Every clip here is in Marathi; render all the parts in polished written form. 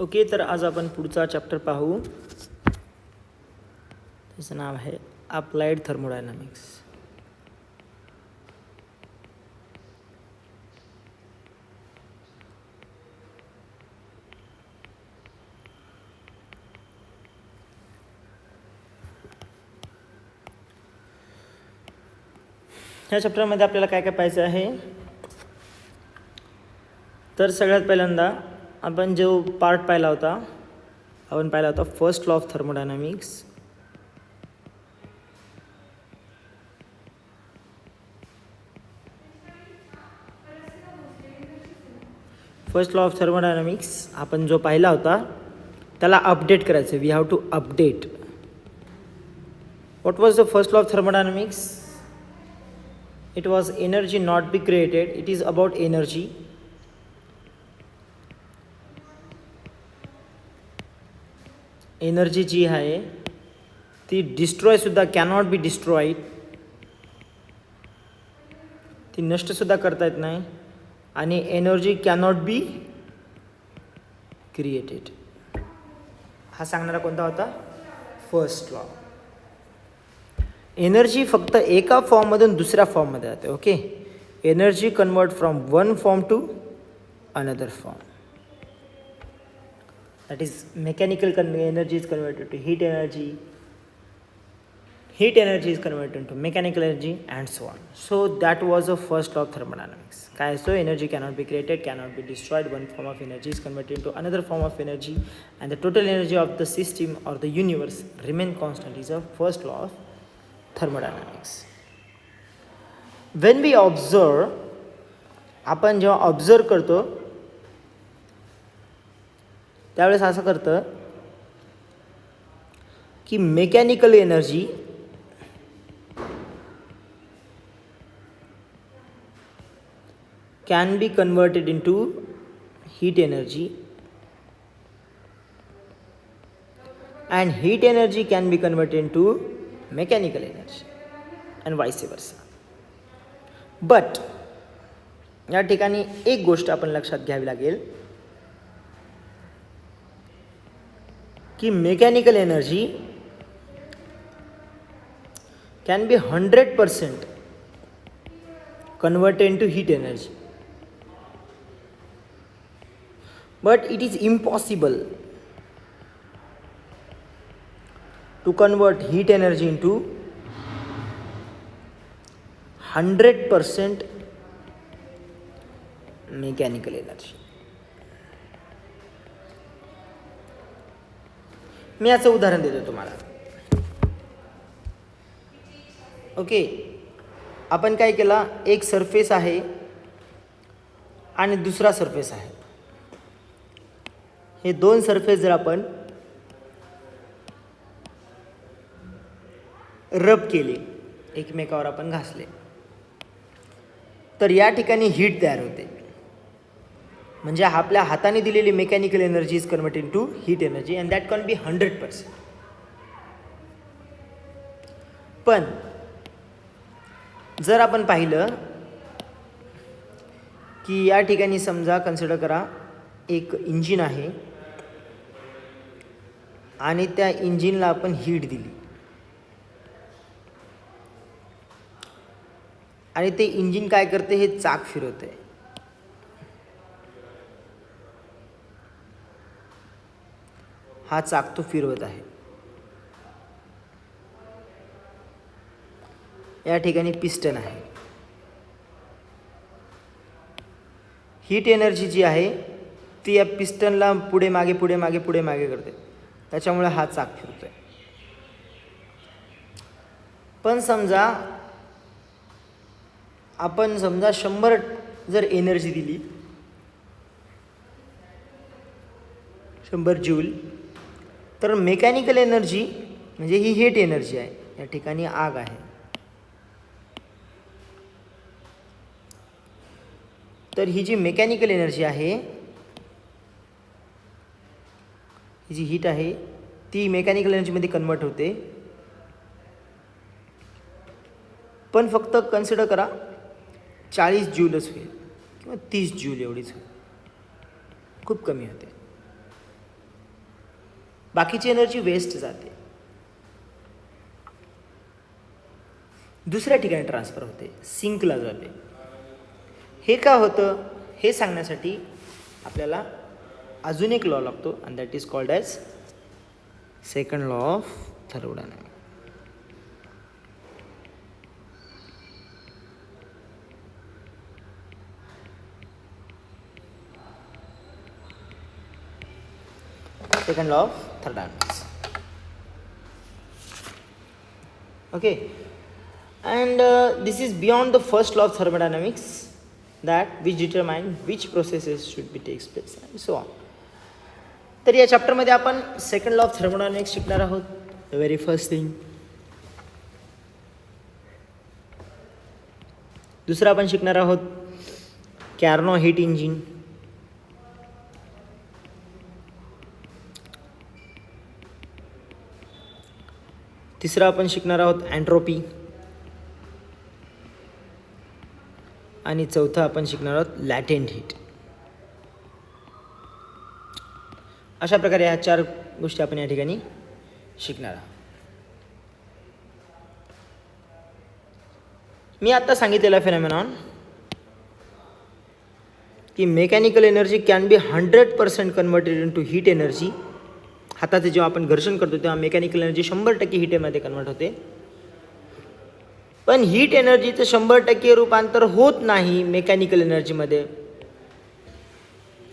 ओके, तर आज आपण पुढचा चॅप्टर पाहू. त्याचं नाव आहे अप्लाइड थर्मोडायनामिक्स. ह्या चॅप्टरमध्ये आपल्याला काय काय पाहायचं आहे. तर सगळ्यात पहिल्यांदा आपण जो पार्ट पाहिला होता first law of thermodynamics. First law of thermodynamics आपण जो पाहिला होता त्याला अपडेट करायचं. We have to update. What was the first law of thermodynamics? It was energy not be created. It is about energy. Energy जी आहे ती डिस्ट्रॉयसुद्धा कॅनॉट बी डिस्ट्रॉईड. ती नष्टसुद्धा करता येत नाही. आणि एनर्जी कॅनॉट बी क्रिएटेड. हा सांगणारा कोणता होता? First law. एनर्जी फक्त एका फॉर्ममधून दुसऱ्या फॉर्ममध्ये जाते. Okay, energy convert from one form to another form. That is mechanical energy is converted to heat energy. Heat energy is converted into mechanical energy and so on. So that was the first law of thermodynamics. So energy cannot be created, cannot be destroyed. One form of energy is converted into another form of energy, and the total energy of the system or the universe remain constant. Is the first law of thermodynamics. When we observe, आपण जेव्हा ऑब्झर्व करतो त्यावेळेस असं करतं की mechanical energy can be converted into heat energy and heat energy can be converted into mechanical energy and vice versa. But या ठिकाणी एक गोष्ट आपण लक्षात घ्यावी लागेल की mechanical energy can B 100% converted into heat energy, but it is impossible to convert heat energy into 100% mechanical energy. मी याचं उदाहरण देतो तुम्हाला. ओके, आपण काय केला, एक सरफेस आहे आणि दुसरा सरफेस आहे. हे दोन सरफेस जर आपण रब केले, एकमेकावर आपण घासले, तर या ठिकाणी हीट तयार होते. म्हणजे आपल्या हाताने दिलेली mechanical energy is converted into heat energy and that can be 100%. पण जर आपण पाहिलं की या ठिकाणी समजा कन्सिडर करा एक इंजिन आहे आणि त्या इंजिनला आपण हीट दिली आणि ते इंजिन काय करते, हे चाक फिरवते. हा चाक तो फिरवत आहे. या ठिकाणी पिस्टन आहे. हीट एनर्जी जी आहे ती या पिस्टनला पुढे मागे पुढे मागे पुढे मागे करते. त्याच्यामुळे हा चाक फिरतोय. पण समजा आपण 100 जर एनर्जी दिली, 100 जूल, तर मेकॅनिकल एनर्जी म्हणजे ही हीट एनर्जी आहे. या ठिकाणी आग आहे, तर ही जी मेकॅनिकल एनर्जी आहे, ही जी हीट आहे ती मेकॅनिकल एनर्जीमध्ये कन्वर्ट होते. पण फक्त कन्सिडर करा 40 जूलच होईल किंवा 30 जूल एवढीच होईल. खूप कमी होते. बाकीची एनर्जी वेस्ट जाते, दुसऱ्या ठिकाणी ट्रान्सफर होते, सिंकला जाते. हे का होतं हे सांगण्यासाठी आपल्याला अजून एक लॉ लागतो, and that is called as second law of thermodynamics. Second law of thermodynamics. Okay, and this is beyond the first law of thermodynamics, that which determine which processes should be takes place and so on. तर या चॅप्टरमध्ये आपण सेकंड लॉ ऑफ थर्मोडायनामिक्स शिकणार आहोत. The very first thing. दुसरं आपण शिकणार आहोत कॅर्नो हीट इंजिन. तिसरं आपण शिकणार आहोत एन्ट्रोपी. आणि चौथं आपण शिकणार आहोत लॅटेंट हीट. अशा प्रकारे ह्या 4 गोष्टी आपण या ठिकाणी शिकणार आहोत. मी आता सांगितलेला फेनॉमेनॉन की mechanical energy can B 100% converted into heat energy. हाताचे जेव्हा आपण घर्षण करतो तेव्हा मेकॅनिकल एनर्जी 100% हीटमध्ये कन्वर्ट होते. पण हीट एनर्जीचं 100% रूपांतर होत नाही मेकॅनिकल एनर्जीमध्ये.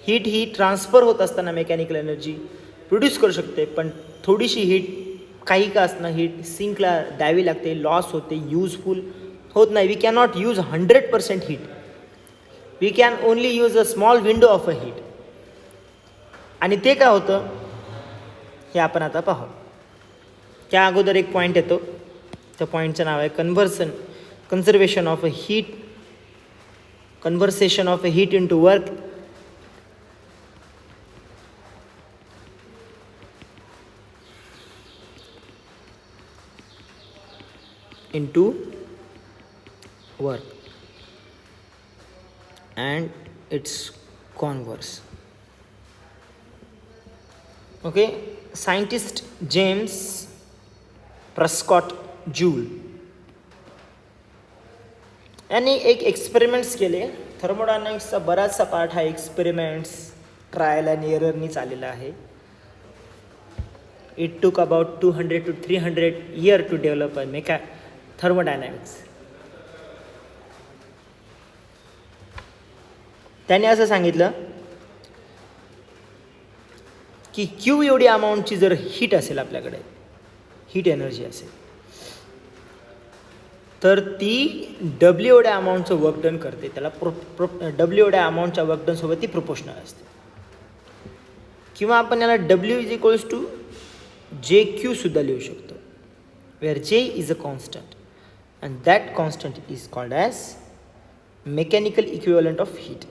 हीट ही ट्रान्सफर होत असताना मेकॅनिकल एनर्जी प्रोड्यूस करू शकते, पण थोडीशी हीट काही का असणं हीट सिंकला द्यावी लागते, लॉस होते, यूजफुल होत नाही. We can not use 100% heat. We can only use a small window of a heat. आणि ते काय होतं हे आपण आता पाहू. त्या अगोदर एक पॉईंट येतो, त्या पॉईंटचं नाव आहे conservation of a heat, conversation of a heat into work. into work and its converse. Okay, scientist James Prescott Joule यांनी एक एक्सपेरिमेंट्स केले. थर्मोडायनामिक्सचा बराचसा पार्ट हा एक्सपेरिमेंट्स, ट्रायल अँड एररनी चाललेला आहे. It took about 200 to 300 years to develop a thermodynamics. त्याने असं सांगितलं की क्यू एवढी अमाऊंटची जर हीट असेल आपल्याकडे, हीट एनर्जी असेल, तर ती डब्ल्यू एवढ्या अमाऊंटचं वर्क डन करते. त्याला डब्ल्यू एवढ्या अमाऊंटच्या वर्क डनसोबत ती प्रोपोर्शनल असते. किंवा आपण याला डब्ल्यू इज इक्वल्स टू जे क्यू सुद्धा लिहू शकतो, वेअर जे is a constant and that constant is called as mechanical equivalent of heat.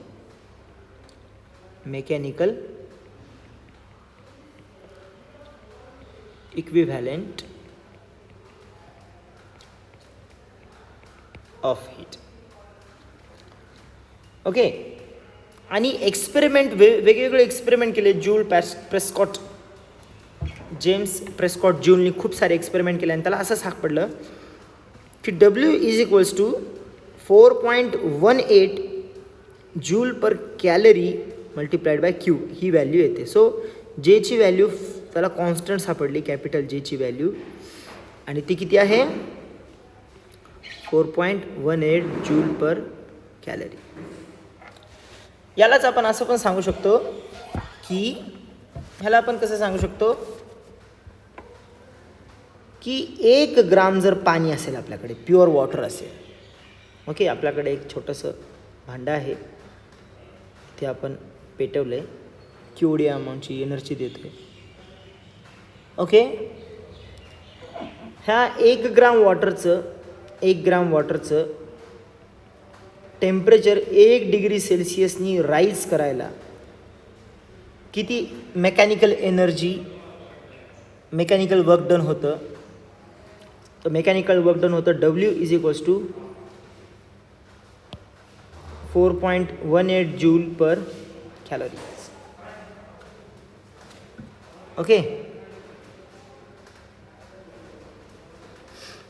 Mechanical equivalent of heat. Okay, आणि एक्सपेरिमेंट वेगवेगळे एक्सपेरिमेंट केले. प्रेस्कॉट जेम्स प्रेस्कॉट जूलनी खूप सारे एक्सपेरिमेंट केले आणि त्याला असं सापडलं की W is equals to 4.18 joule per calorie multiplied by Q ही व्हॅल्यू येते. सो जेची व्हॅल्यू त्याला कॉन्स्टंट सापडली, कॅपिटल जेची व्हॅल्यू, आणि ती किती आहे 4.18 जूल पर कॅलरी. यालाच आपण असं पण सांगू शकतो की ह्याला आपण कसं सांगू शकतो की 1 ग्राम जर पाणी असेल आपल्याकडे, प्युअर वॉटर असेल, ओके, आपल्याकडे एक छोटंसं भांडं आहे, ते आपण पेटवलं आहे, केवढी अमाऊंटची एनर्जी देतो आहे, ओके. ह्या 1 ग्राम वॉटरचं टेम्परेचर 1 डिग्री सेल्सिअसनी राईज करायला किती mechanical energy, mechanical work done होतं. तर मेकॅनिकल वर्क डन होतं W is equals to 4.18 joule per calorie. Okay,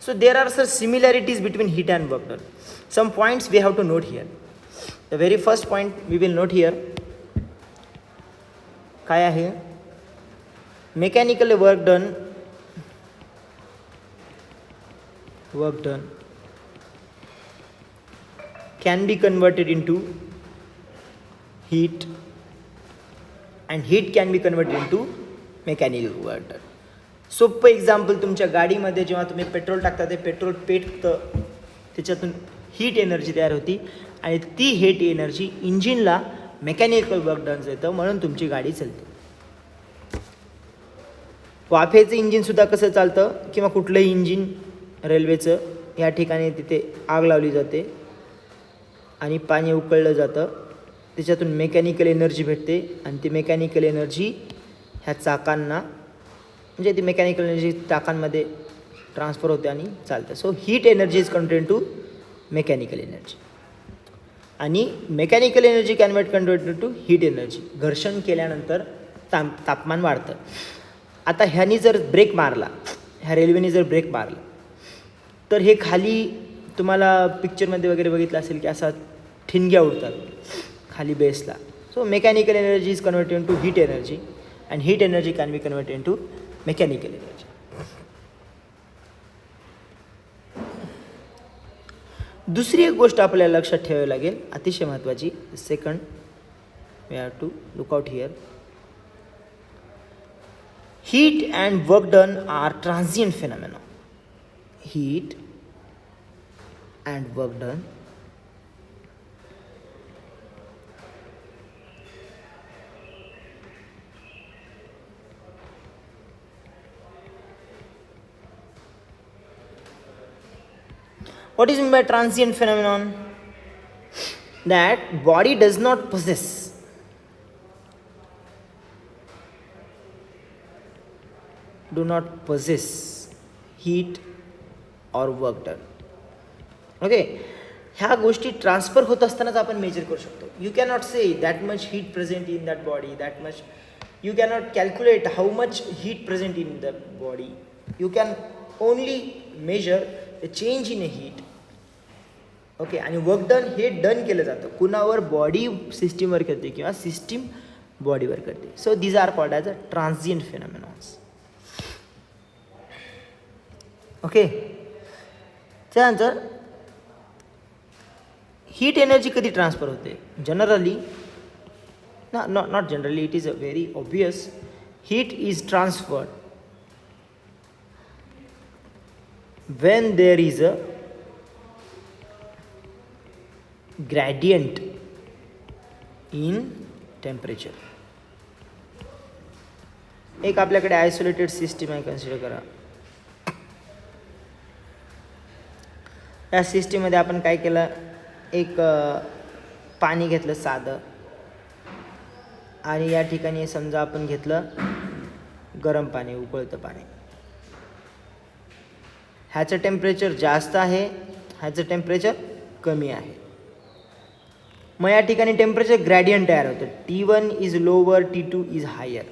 So there are some similarities between heat and work done. Some points we have to note here. The very first point we will note here, काय आहे, mechanical work done can be converted into heat and heat can be converted into mechanical work done. सोपं एक्झाम्पल, तुमच्या गाडीमध्ये जेव्हा तुम्ही पेट्रोल टाकता ते पेट्रोल पेटतं, त्याच्यातून हीट एनर्जी तयार होती आणि ती हीट एनर्जी इंजिनला मेकॅनिकल वर्क डन येतं, म्हणून तुमची गाडी चालते. वाफेचं इंजिनसुद्धा कसं चालतं किंवा कुठलंही इंजिन रेल्वेचं, या ठिकाणी तिथे आग लावली जाते आणि पाणी उकळलं जातं, त्याच्यातून मेकॅनिकल एनर्जी भेटते आणि ती मेकॅनिकल एनर्जी ह्या चाकांना, म्हणजे ती मेकॅनिकल एनर्जी चाकांमध्ये ट्रान्सफर होते आणि चालतं. So heat energy is converted to mechanical energy आणि mechanical energy converted to heat energy. घर्षण केल्यानंतर तापमान वाढतं. आता ह्यानी जर ब्रेक मारला, ह्या रेल्वेने जर ब्रेक मारला, तर हे खाली तुम्हाला पिक्चरमध्ये वगैरे बघितलं असेल की असा ठिणग्या उडतात खाली बेसला. So mechanical energy is converted to heat energy and heat energy can be converted to mechanical energy. दुसरी एक गोष्ट आपल्याला लक्षात ठेवावी लागेल, अतिशय महत्त्वाची. Second, we have to look out here. Heat and work done are transient phenomena. Heat and work done what is meant by transient phenomenon? That body does not possess heat or work done. Okay, ह्या गोष्टी ट्रान्सफर होत असतानाच आपण मेजर करू शकतो. You cannot say that much heat present in that body, that much you cannot calculate how much heat present in the body. You can only measure the change in a heat. Okay, आणि वर्क डन हे डन केलं जातं कुणावर, बॉडी सिस्टीमवर करते किंवा सिस्टीम बॉडीवर करते. So these are called as a transient phenomenons. Okay, त्यानंतर हीट एनर्जी कधी ट्रान्सफर होते? Generally not generally, it is a very obvious. Heat is transferred when there is a gradient in temperature. एक आपल्याकडे आयसोलेटेड सिस्टीम आहे, कन्सिडर करा. या सिस्टीममध्ये आपण काय केलं, एक पाणी घेतलं साधं, आणि या ठिकाणी समजा आपण घेतलं गरम पाणी, उकळतं पाणी. ह्याचं टेम्परेचर जास्त आहे, ह्याचं टेम्परेचर कमी आहे. मग या ठिकाणी टेम्परेचर ग्रॅडियंट तयार होतं. T1 is lower, T2 is higher.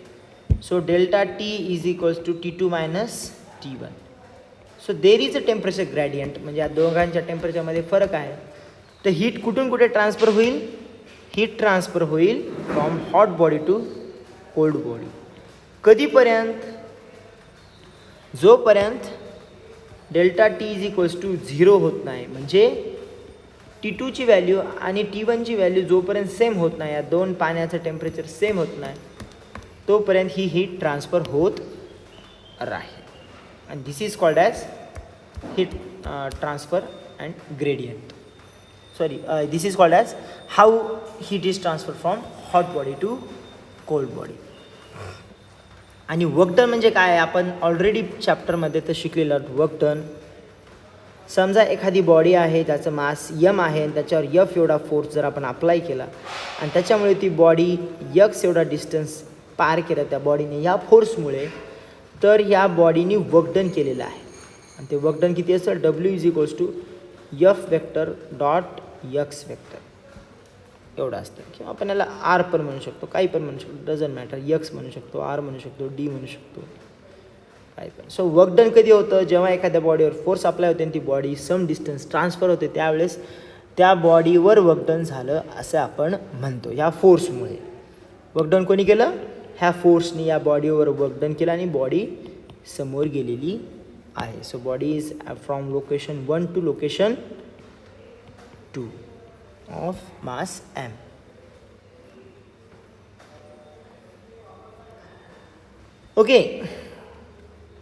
So delta T is equals to T2 minus T1. So there is a temperature gradient, म्हणजे या दोघांच्या टेम्परेचरमध्ये फरक आहे. तर हीट कुठून कुठे ट्रान्सफर होईल? हीट ट्रान्सफर होईल from hot body to cold body. कधीपर्यंत? जोपर्यंत delta T is equals to 0 होत नाही, म्हणजे T2ची व्हॅल्यू आणि T1ची व्हॅल्यू जोपर्यंत सेम होत नाही, या दोन पाण्याचं टेम्परेचर सेम होत नाही, तोपर्यंत ही हीट ट्रान्सफर होत राहील. and this is called as heat transfer and gradient. This is called as how heat is transferred from hot body to cold body. आणि वर्क डन म्हणजे काय? आपण ऑलरेडी चॅप्टरमध्ये तर शिकलेलं. वर्क डन, समजा एखादी बॉडी आहे, त्याचं मास यम आहे आणि त्याच्यावर यफ एवढा फोर्स जर आपण अप्लाय केला आणि त्याच्यामुळे ती बॉडी यक्स एवढा डिस्टन्स पार केलं त्या बॉडीने या फोर्समुळे, तर ह्या बॉडीने वर्क डन केलेलं आहे. आणि ते वर्क डन किती असतं? W is equals to F vector dot X vector एवढं असतं. किंवा आपण याला आर पण म्हणू शकतो, काही पण म्हणू शकतो, डझंट मॅटर. यक्स म्हणू शकतो, आर म्हणू शकतो, डी म्हणू शकतो, काही पण. सो वर्क डन कधी होतं, जेव्हा एखाद्या बॉडीवर फोर्स अप्लाय होते आणि ती बॉडी सम डिस्टन्स ट्रान्सफर होते, त्यावेळेस त्या बॉडीवर वर्क डन झालं असं आपण म्हणतो. ह्या फोर्समुळे वर्क डन कोणी केलं, ह्या फोर्सनी या बॉडीवर वर्क डन केलं आणि बॉडी समोर गेलेली आहे. So body is from location 1 to location 2 of mass m. Okay.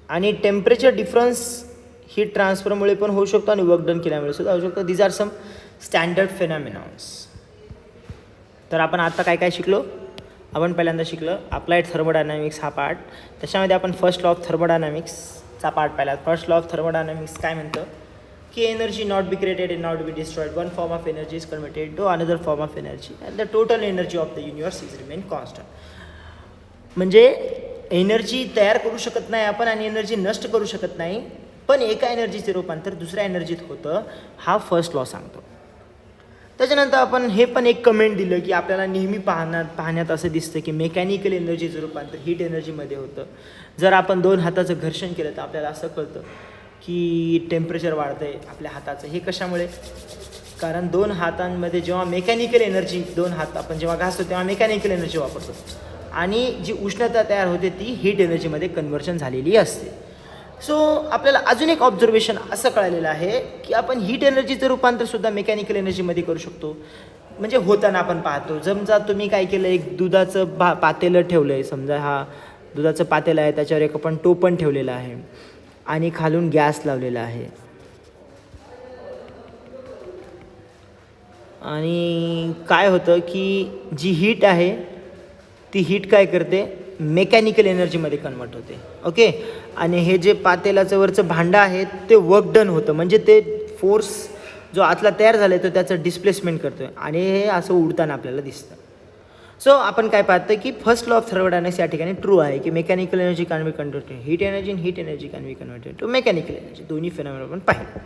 आणि टेम्परेचर डिफरन्स हीट ट्रान्सफरमुळे पण होऊ शकतो आणि वर्क डन केल्यामुळे सुद्धा होऊ शकतो. These are some standard phenomenons. तर आपण आता काय काय शिकलो, आपण पहिल्यांदा शिकलो अप्लाइड थर्मोडायनॅमिक्स हा पार्ट. त्याच्यामध्ये आपण फर्स्ट लॉ ऑफ थर्मोडायनॅमिक्सचा पार्ट पाहिला. फर्स्ट लॉ ऑफ थर्मोडायनॅमिक्स काय म्हणतं की energy not be created and not be destroyed. One form of energy is converted to another form of energy and the total energy of the universe is remain constant. म्हणजे एनर्जी तयार करू शकत नाही आपण आणि एनर्जी नष्ट करू शकत नाही, पण एका एनर्जीचे रूपांतर दुसऱ्या एनर्जीत होतं, हा फर्स्ट लॉ सांगतो. त्याच्यानंतर आपण हे पण एक कमेंट दिलं की आपल्याला नेहमी पाहण्यात असं दिसतं की मेकॅनिकल एनर्जीचं रूपांतर हीट एनर्जीमध्ये होतं. जर आपण 2 हाताचं घर्षण केलं तर आपल्याला असं कळतं की टेम्परेचर वाढतं आहे आपल्या हाताचं. हे कशामुळे, कारण 2 हातांमध्ये जेव्हा मेकॅनिकल एनर्जी, 2 हात आपण जेव्हा घासतो तेव्हा मेकॅनिकल एनर्जी वापरतो आणि जी उष्णता तयार होते ती हीट एनर्जीमध्ये कन्व्हर्शन झालेली असते. सो आपल्याला अजून एक ऑब्झर्वेशन असं कळालेलं आहे की आपण हीट एनर्जीचं रूपांतरसुद्धा मेकॅनिकल एनर्जीमध्ये करू शकतो. म्हणजे होताना आपण पाहतो, समजा तुम्ही काय केलं, एक दुधाचं पातेलं ठेवलं आहे, समजा हा दुधाचं पातेलं आहे, त्याच्यावर एक आपण टोपण ठेवलेलं आहे आणि खालून गॅस लावलेला आहे आणि काय होतं की जी हीट आहे ती हीट काय करते, मेकॅनिकल एनर्जीमध्ये कन्वर्ट होते. ओके. आणि हे जे पातेलाचं वरचं भांडं आहे ते वर्क डन होतं, म्हणजे ते फोर्स जो आतला तयार झाला आहे तो त्याचं डिस्प्लेसमेंट करतो आहे आणि हे असं उडताना आपल्याला दिसतं. सो आपण काय पाहतो की फर्स्ट लॉ ऑफ थर्मोडायनॅमिक्स या ठिकाणी ट्रू आहे की mechanical energy can be converted to heat energy आणि heat energy can be converted to mechanical energy. दोन्ही फेनॉमेना आपण पाहिलं.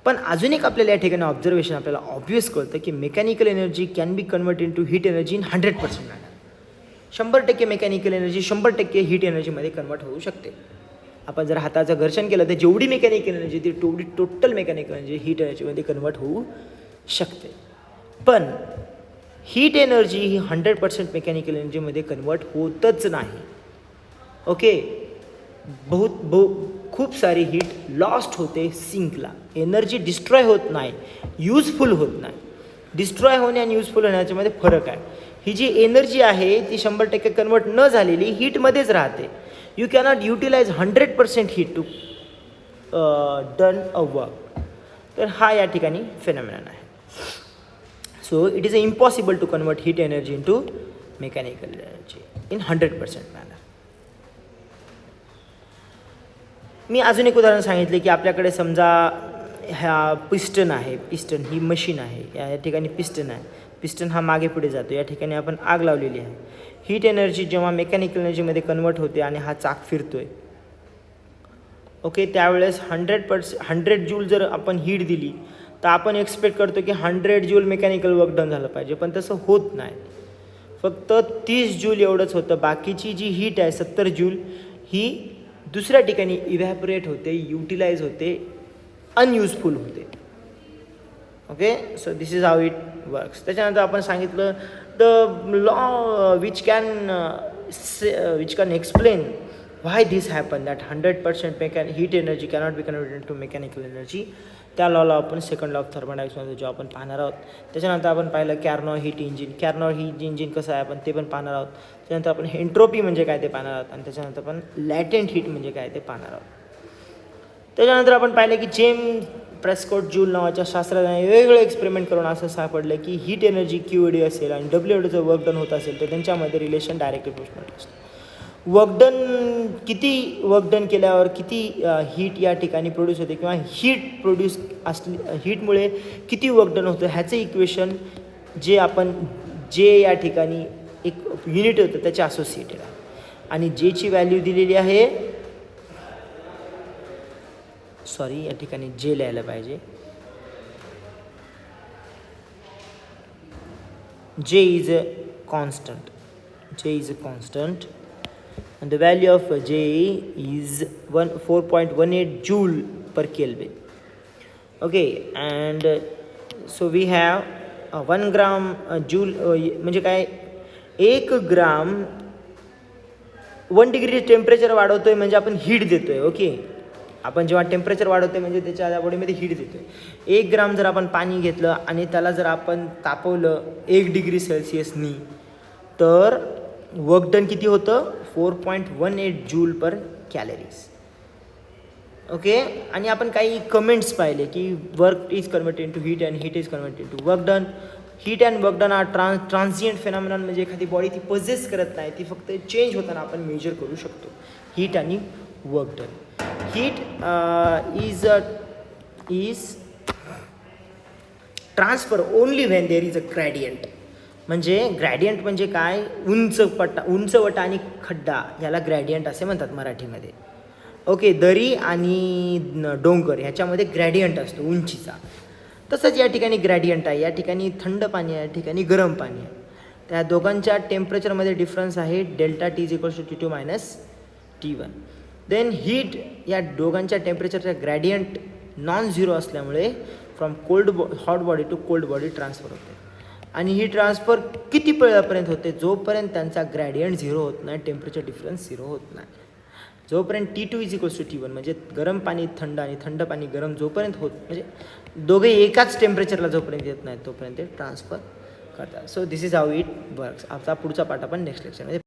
पण अजून एक आपल्याला या ठिकाणी ऑब्झर्वेशन आपल्याला ऑब्व्हियस कळतं की mechanical energy can be convert into heat energy in 100% manner. 100% mechanical energy 100% heat एनर्जीमध्ये कन्वर्ट होऊ शकते. आपण जर हाताचं घर्षण केलं तर जेवढी मेकॅनिकल एनर्जी ती तेवढी टोटल मेकॅनिकल एनर्जी हीट एनर्जीमध्ये कन्वर्ट होऊ शकते. पण हीट एनर्जी ही 100% मेकॅनिकल एनर्जीमध्ये कन्वर्ट होतच नाही. ओके. खूप सारी हीट लॉस्ट होते सिंकला. एनर्जी डिस्ट्रॉय होत नाही, यूजफुल होत नाही. डिस्ट्रॉय होणे आणि यूजफुल होण्याच्यामध्ये फरक आहे. ही जी एनर्जी आहे ती 100% कन्वर्ट न झालेली हीटमध्येच राहते. You cannot utilize 100% heat to done a work. तर हा या ठिकाणी फेनॉमेनॉन आहे. So it is impossible to convert heat energy into mechanical energy in 100% manner. मी अजून एक उदाहरण सांगितले की आपल्याकडे समजा ह्या पिस्टन आहे, पिस्टन ही मशीन आहे, या ठिकाणी पिस्टन आहे, पिस्टन हा मागे पुढे जातो, या ठिकाणी आपण आग लावलेली आहे. हीट एनर्जी जेव्हा मेकॅनिकल एनर्जीमध्ये कन्वर्ट होते आणि हा चाक फिरतोय, ओके, त्यावेळेस 100 जूल जर आपण हीट दिली तर आपण एक्सपेक्ट करतो की 100 जूल मेकॅनिकल वर्क डन झालं पाहिजे, पण तसं होत नाही. फक्त 30 जूल एवढंच होतं. बाकीची जी हीट आहे 70 जूल ही दुसऱ्या ठिकाणी इव्हॅपोरेट होते, युटिलाइज होते, अनयुजफुल होते. Okay. So this is how it works. त्याच्यानंतर आपण सांगितलं the law which can explain why this happen that 100% heat energy cannot be converted to mechanical energy. त्या लॉला आपण सेकंड लॉ ऑफ थर्मोडायनॅमिक्समध्ये जो आपण पाहणार आहोत. त्याच्यानंतर आपण पाहिलं कॅर्नॉट हीट इंजिन. कॅर्नॉट हीट इंजिन कसं आहे आपण ते पण पाहणार आहोत. त्याच्यानंतर आपण एंट्रोपी म्हणजे काय ते पाहणार आहोत आणि त्याच्यानंतर आपण लॅटेंट हीट म्हणजे काय ते पाहणार आहोत. त्याच्यानंतर आपण पाहिलं की जेम्स प्रेस्कॉट जूल नावाच्या शास्त्रज्ञाने वेगवेगळे एक्सपेरिमेंट करून असं सापडलं की हीट एनर्जी QED असेल आणि WED जर वर्क डन होत असेल तर त्यांच्यामध्ये रिलेशन डायरेक्टली प्रोपोर्शनल असतं. किती वर्क डन केल्यावर किती हीट या ठिकाणी प्रोड्यूस होते किंवा हीट प्रोड्यूस असली हीटमुळे किती वर्क डन होतं ह्याचं इक्वेशन जे या ठिकाणी एक युनिट होतं त्याच्या असोसिएटेड आहे आणि जेची व्हॅल्यू दिलेली आहे, सॉरी या ठिकाणी जे लिहायला पाहिजे, जे is a constant and the value of J is 4.18 joule per Kelvin. Okay, and so we have 1 gram joule म्हणजे काय 1 ग्राम 1 डिग्री टेम्परेचर वाढवतोय म्हणजे आपण हीट देतोय. ओके, आपण जेव्हा टेम्परेचर वाढवतोय म्हणजे त्याच्या बॉडीमध्ये हीट देतोय. 1 ग्राम जर आपण पाणी घेतलं आणि त्याला जर आपण तापवलं 1 डिग्री सेल्सिअसनी तर वर्क डन किती होतं 4.18 जूल पर कॅलरीज. ओके, आणि आपण काही कमेंट्स पाहिले की work is converted into heat and heat is converted into work done. Heat and work done are transient phenomenon, म्हणजे एखादी बॉडी ती पजेस करत नाही, ती फक्त चेंज होताना आपण मेजर करू शकतो हीट आणि work done. Heat is transfer only when there is a gradient. म्हणजे ग्रॅडियंट म्हणजे काय, उंचवट आणि खड्डा याला ग्रॅडियंट असे म्हणतात मराठीमध्ये. ओके, दरी आणि डोंगर ह्याच्यामध्ये ग्रॅडियंट असतो उंचीचा. तसंच या ठिकाणी ग्रॅडियंट आहे. या ठिकाणी थंड पाणी आहे, या ठिकाणी गरम पाणी आहे. त्या दोघांच्या टेम्परेचरमध्ये डिफरन्स आहे delta T is equals to T2 minus T1. Then heat या दोघांच्या टेम्परेचरचा ग्रॅडियंट नॉन झिरो असल्यामुळे from hot body to cold body transfer होते. आणि ही ट्रान्सफर किती वेळापर्यंत होते, जोपर्यंत त्यांचा ग्रॅडियंट झिरो होत नाही, टेम्परेचर डिफरन्स झिरो होत नाही. जोपर्यंत T2 is equals to T1 म्हणजे गरम पाणी थंड आणि थंड पाणी गरम जोपर्यंत होत, म्हणजे दोघे एकाच टेम्परेचरला जोपर्यंत येत नाही तोपर्यंत ते ट्रान्सफर करतात. So this is how it works. आता पुढचा पार्ट आपण नेक्स्ट लेक्चरमध्ये